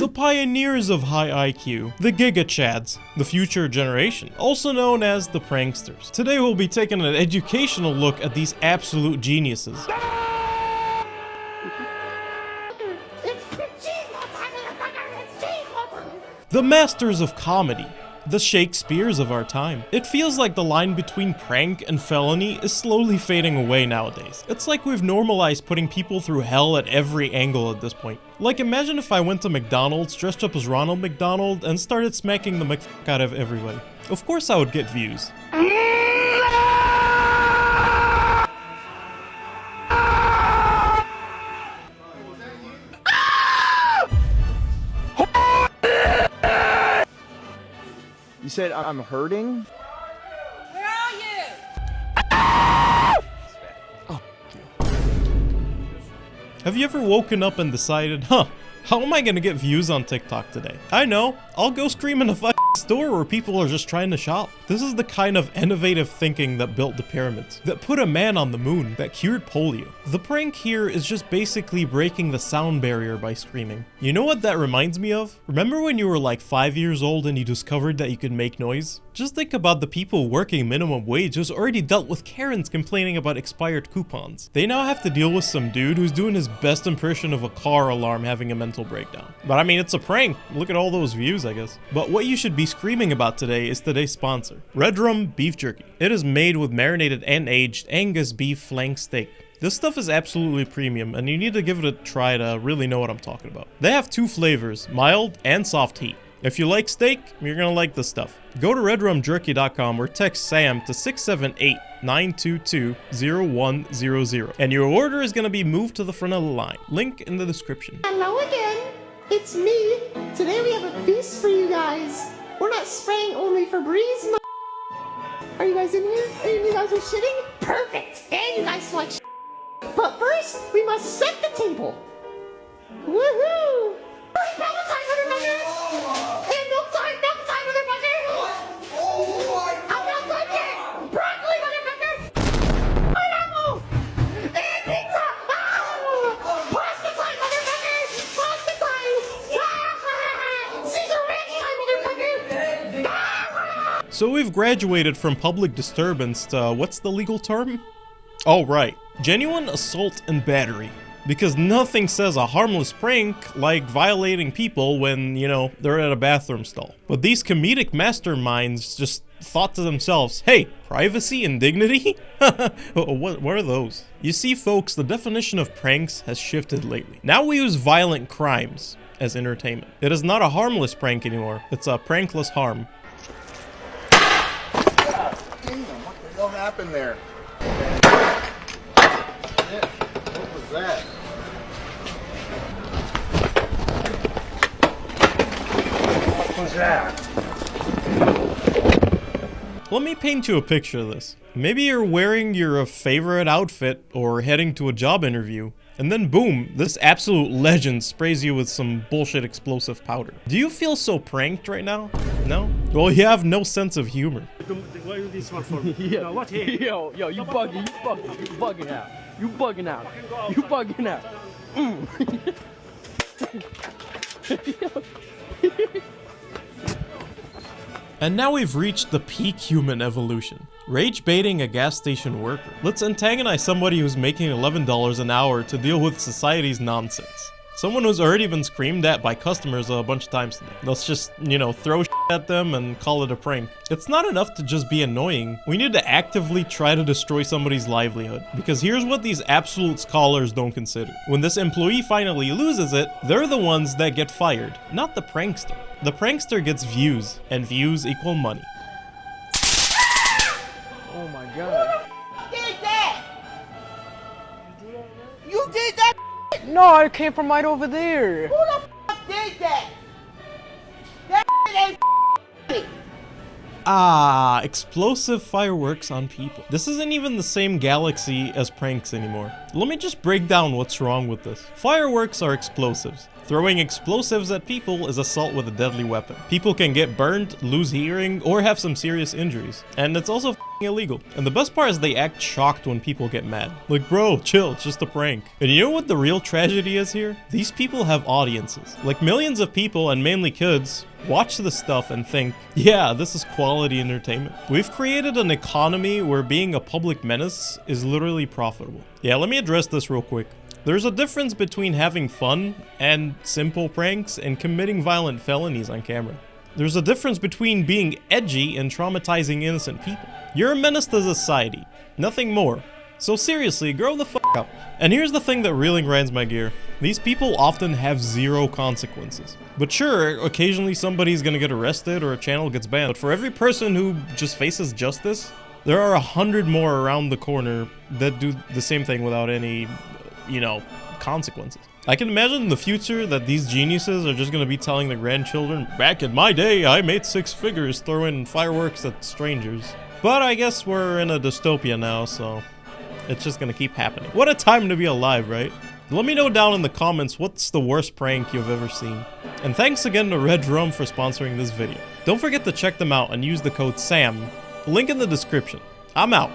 The pioneers of high IQ, the Giga Chads, the future generation, also known as the pranksters. Today we'll be taking an educational look at these absolute geniuses. The masters of comedy, the Shakespeares of our time. It feels like the line between prank and felony is slowly fading away nowadays. It's like we've normalized putting people through hell at every angle at this point. Like, imagine if I went to McDonald's dressed up as Ronald McDonald and started smacking the McF out of everybody. Of course I would get views. You said I'm hurting? Where are you? Oh, Have you ever woken up and decided, how am I gonna get views on TikTok today? I know, I'll go scream in a store where people are just trying to shop. This is the kind of innovative thinking that built the pyramids, that put a man on the moon, that cured polio. The prank here is just basically breaking the sound barrier by screaming. You know what that reminds me of? Remember when you were like 5 years old and you discovered that you could make noise? Just think about the people working minimum wage who's already dealt with Karens complaining about expired coupons. They now have to deal with some dude who's doing his best impression of a car alarm having a mental breakdown. But I mean, it's a prank. Look at all those views, I guess. But what you should be screaming about today is today's sponsor, RedRum beef jerky. It is made with marinated and aged Angus beef flank steak. This stuff is absolutely premium, and you need to give it a try to really know what I'm talking about. They have two flavors, mild and soft heat. If you like steak, you're gonna like this stuff. Go to redrumjerky.com or text SAM to 678-922-0100, and your order is gonna be moved to the front of the line. Link in the description. Hello again, it's me. Today we have a feast for you guys. We're not spraying only Febreze. Are you guys in here? You guys are shitting? Perfect. And you guys like shit. But first, we must set the table. Woohoo! Milk time, motherfucker! And milk time, motherfucker! I'm not done yet! Broccoli, motherfucker! Pineapple! And pizza! Pasta time, motherfucker! Pasta time! Caesar ranch time, motherfucker! So we've graduated from public disturbance to, what's the legal term? Oh right, genuine assault and battery. Because nothing says a harmless prank like violating people when, you know, they're at a bathroom stall. But these comedic masterminds just thought to themselves, hey, privacy and dignity? What are those? You see, folks, the definition of pranks has shifted lately. Now we use violent crimes as entertainment. It is not a harmless prank anymore. It's a prankless harm. Damn, what the hell happened there? What was that? What was that? Let me paint you a picture of this. Maybe you're wearing your favorite outfit or heading to a job interview, and then boom, this absolute legend sprays you with some bullshit explosive powder. Do you feel so pranked right now? No? Well, you have no sense of humor. Why you this one for me? Yeah. No, what here? Yo, you bugging out. You bugging out. You bugging out. And now we've reached the peak human evolution. Rage baiting a gas station worker. Let's antagonize somebody who's making $11 an hour to deal with society's nonsense. Someone who's already been screamed at by customers a bunch of times today. Let's just, you know, throw shit at them and call it a prank. It's not enough to just be annoying. We need to actively try to destroy somebody's livelihood. Because here's what these absolute scholars don't consider. When this employee finally loses it, they're the ones that get fired, not the prankster. The prankster gets views, and views equal money. Oh my god. Who did that? You did that? No, it came from right over there. Who the did that? That ain't me. Ah, explosive fireworks on people. This isn't even the same galaxy as pranks anymore. Let me just break down what's wrong with this. Fireworks are explosives. Throwing explosives at people is assault with a deadly weapon. People can get burned, lose hearing, or have some serious injuries. And it's also illegal. And the best part is they act shocked when people get mad. Like, bro, chill, it's just a prank. And you know what the real tragedy is here? These people have audiences. Like, millions of people, and mainly kids, watch this stuff and think, yeah, this is quality entertainment. We've created an economy where being a public menace is literally profitable. Yeah, let me address this real quick. There's a difference between having fun and simple pranks and committing violent felonies on camera. There's a difference between being edgy and traumatizing innocent people. You're a menace to society, nothing more. So seriously, grow the fuck up. And here's the thing that really grinds my gear. These people often have zero consequences. But sure, occasionally somebody's gonna get arrested or a channel gets banned. But for every person who just faces justice, there are 100 more around the corner that do the same thing without any, consequences. I can imagine in the future that these geniuses are just gonna be telling their grandchildren, back in my day, I made 6 figures throwing fireworks at strangers. But I guess we're in a dystopia now, so it's just gonna keep happening. What a time to be alive, right? Let me know down in the comments what's the worst prank you've ever seen. And thanks again to RedRum for sponsoring this video. Don't forget to check them out and use the code SAM. Link in the description. I'm out.